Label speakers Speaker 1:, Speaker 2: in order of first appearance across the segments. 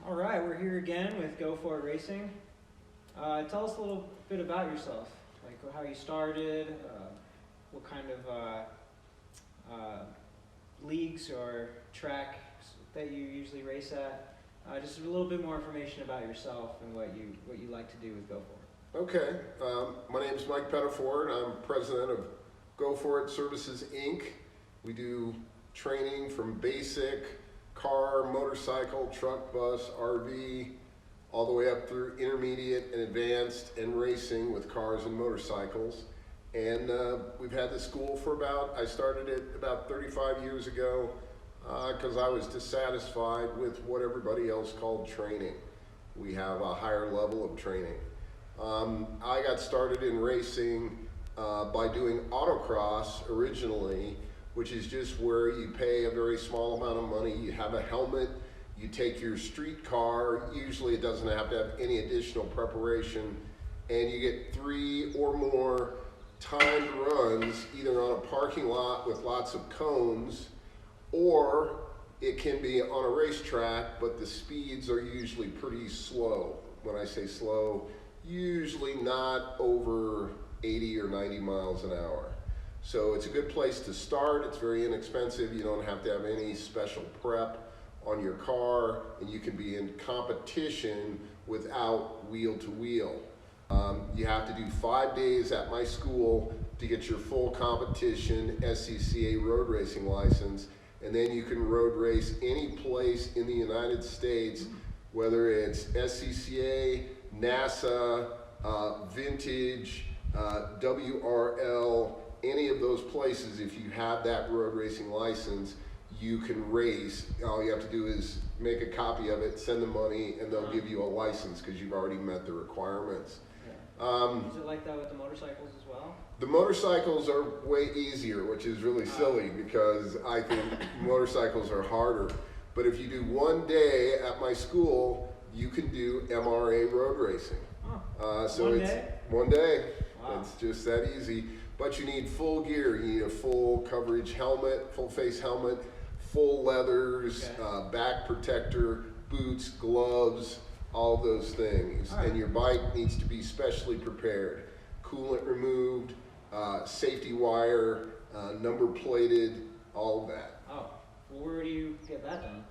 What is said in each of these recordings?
Speaker 1: All right, we're here again with Go For It Racing. Tell us a little bit about yourself, like how you started, what kind of leagues or tracks that you usually race at. Just a little bit more information about yourself and what you like to do with Go For It.
Speaker 2: Okay, my name is Mike Pettiford. I'm president of Go For It Services, Inc. We do training from basic, car, motorcycle, truck, bus, RV, all the way up through intermediate and advanced and racing with cars and motorcycles. And we've had the school for I started it about 35 years ago because I was dissatisfied with what everybody else called training. We have a higher level of training. I got started in racing by doing autocross originally, which is just where you pay a very small amount of money, you have a helmet, you take your street car, usually it doesn't have to have any additional preparation, and you get 3 or more timed runs either on a parking lot with lots of cones, or it can be on a racetrack, but the speeds are usually pretty slow. When I say slow, usually not over 80 or 90 miles an hour. So it's a good place to start. It's very inexpensive. You don't have to have any special prep on your car, and you can be in competition without wheel to wheel. You have to do 5 days at my school to get your full competition SCCA road racing license, and then you can road race any place in the United States, whether it's SCCA, NASA, Vintage, WRL, any of those places. If you have that road racing license, you can race. All you have to do is make a copy of it, send the money, and they'll give you a license because you've already met the requirements.
Speaker 1: Is it like that with the motorcycles as well?
Speaker 2: The motorcycles are way easier, which is really silly because I think motorcycles are harder. But if you do 1 day at my school, you can do MRA road racing. So
Speaker 1: One
Speaker 2: it's
Speaker 1: day?
Speaker 2: 1 day.
Speaker 1: Wow.
Speaker 2: It's just that easy. But you need full gear. You need a full coverage helmet, full face helmet, full leathers, back protector, boots, gloves, all those things.
Speaker 1: All right.
Speaker 2: And your bike needs to be specially prepared. Coolant removed, safety wire, number plated, all of that.
Speaker 1: Oh, well, where do you get that done?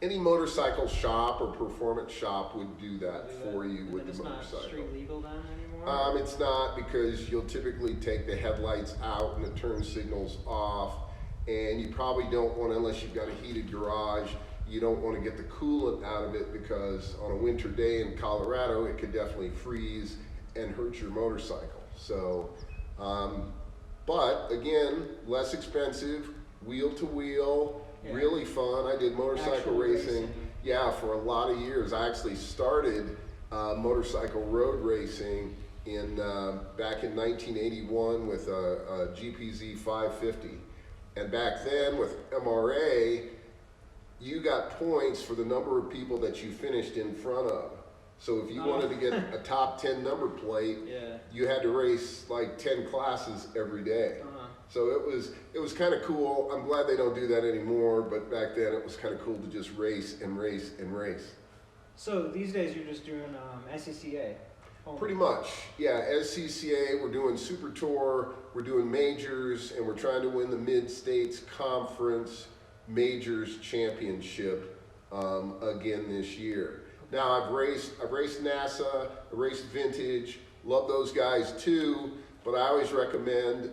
Speaker 2: Any motorcycle shop or performance shop would do that for you with the motorcycle.
Speaker 1: It's not street legal then anymore?
Speaker 2: It's not, because you'll typically take the headlights out and the turn signals off, and you probably don't want, unless you've got a heated garage, you don't want to get the coolant out of it, because on a winter day in Colorado it could definitely freeze and hurt your motorcycle. So, but again, less expensive, wheel to wheel, really fun. I did motorcycle racing, for a lot of years. I actually started motorcycle road racing back in 1981 with a GPZ 550. And back then with MRA, you got points for the number of people that you finished in front of. So if you wanted to get a top 10 number plate, you had to race like 10 classes every day. So it was kind of cool. I'm glad they don't do that anymore, but back then it was kind of cool to just race and race and race.
Speaker 1: So these days you're just doing SCCA?
Speaker 2: Pretty much, yeah. SCCA, we're doing Super Tour, we're doing majors, and we're trying to win the Mid-States Conference Majors Championship again this year. Now I've raced NASA, I raced Vintage, love those guys too, but I always recommend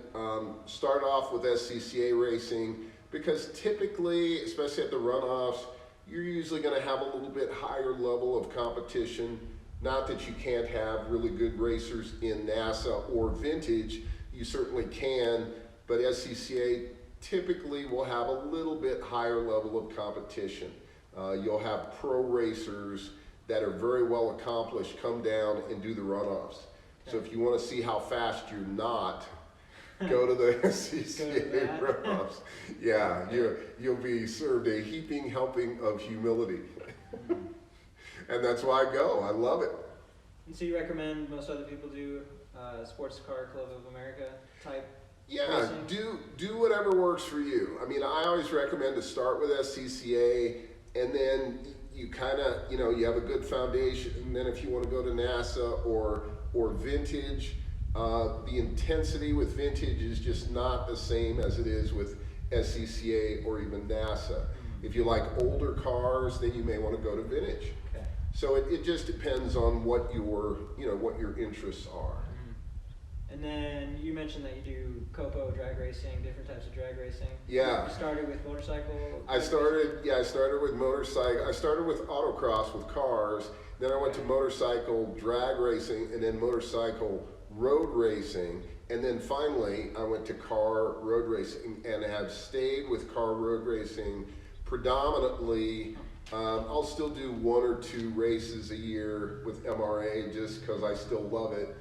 Speaker 2: start off with SCCA racing, because typically, especially at the runoffs, you're usually going to have a little bit higher level of competition. Not that you can't have really good racers in NASA or Vintage, you certainly can, but SCCA typically will have a little bit higher level of competition. You'll have pro racers that are very well accomplished come down and do the runoffs. So if you want to see how fast you're not, go to the SCCA runoffs. Yeah, you'll be served a heaping helping of humility. And that's why I go. I love it.
Speaker 1: And so you recommend most other people do Sports Car Club of America type?
Speaker 2: Yeah, do whatever works for you. I mean, I always recommend to start with SCCA, and then you kind of, you have a good foundation, and then if you want to go to NASA or vintage, the intensity with vintage is just not the same as it is with SCCA or even NASA. If you like older cars, then you may want to go to vintage.
Speaker 1: Okay.
Speaker 2: So it just depends on what your interests are.
Speaker 1: And then you mentioned that you do Copo drag racing, different types of drag racing.
Speaker 2: Yeah.
Speaker 1: You started with motorcycle?
Speaker 2: I started with motorcycle. I started with autocross with cars. Then I went to motorcycle drag racing and then motorcycle road racing. And then finally I went to car road racing and have stayed with car road racing predominantly. I'll still do 1 or 2 races a year with MRA just because I still love it.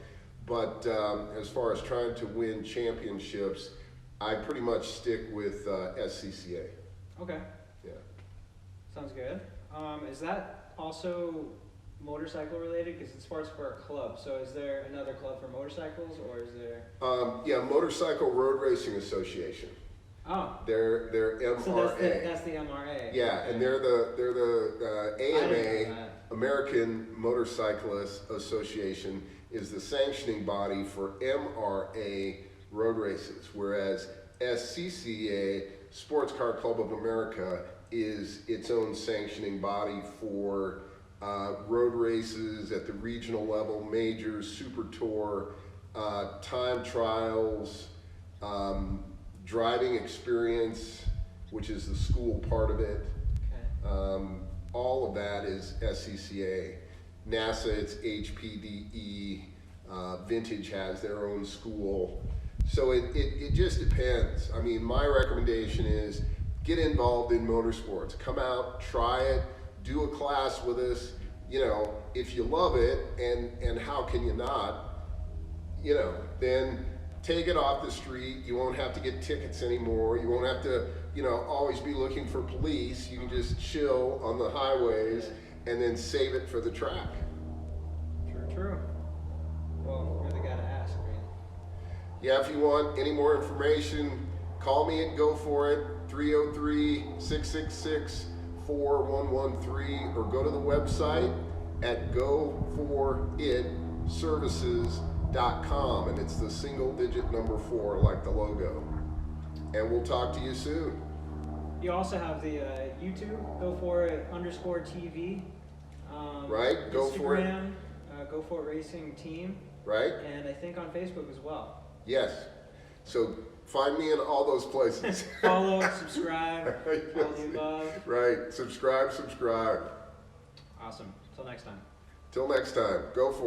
Speaker 2: But as far as trying to win championships, I pretty much stick with SCCA.
Speaker 1: Okay.
Speaker 2: Yeah.
Speaker 1: Sounds good. Is that also motorcycle related? Because it's Sports for a club. So is there another club for motorcycles, or is there?
Speaker 2: Yeah, Motorcycle Road Racing Association.
Speaker 1: Oh.
Speaker 2: They're MRA.
Speaker 1: So that's the MRA.
Speaker 2: Yeah,
Speaker 1: Okay.
Speaker 2: and they're the
Speaker 1: I didn't
Speaker 2: AMA,
Speaker 1: know that.
Speaker 2: American Motorcyclists Association, is the sanctioning body for MRA road races, whereas SCCA, Sports Car Club of America, is its own sanctioning body for road races at the regional level, majors, super tour, time trials, driving experience, which is the school part of it.
Speaker 1: Okay.
Speaker 2: All of that is SCCA. NASA, it's HPDE. Vintage has their own school. So it just depends. I mean, my recommendation is get involved in motorsports. Come out, try it, do a class with us. If you love it, and how can you not, then take it off the street. You won't have to get tickets anymore. You won't have to, always be looking for police. You can just chill on the highways and then save it for the track.
Speaker 1: True. Well, you're the guy to ask, right?
Speaker 2: Yeah, if you want any more information, call me at Go For It, 303-666-4113, or go to the website at goforitservices.com, and it's the single digit number 4 like the logo. And we'll talk to you soon.
Speaker 1: You also have the YouTube, Go For It _TV.
Speaker 2: Right, Go For It.
Speaker 1: Instagram, Go For It Racing Team.
Speaker 2: Right?
Speaker 1: And I think on Facebook as well.
Speaker 2: Yes. So find me in all those places.
Speaker 1: Follow, subscribe,
Speaker 2: Yes.
Speaker 1: all the above.
Speaker 2: Right. Subscribe.
Speaker 1: Awesome. Till next time.
Speaker 2: Till next time. Go For It.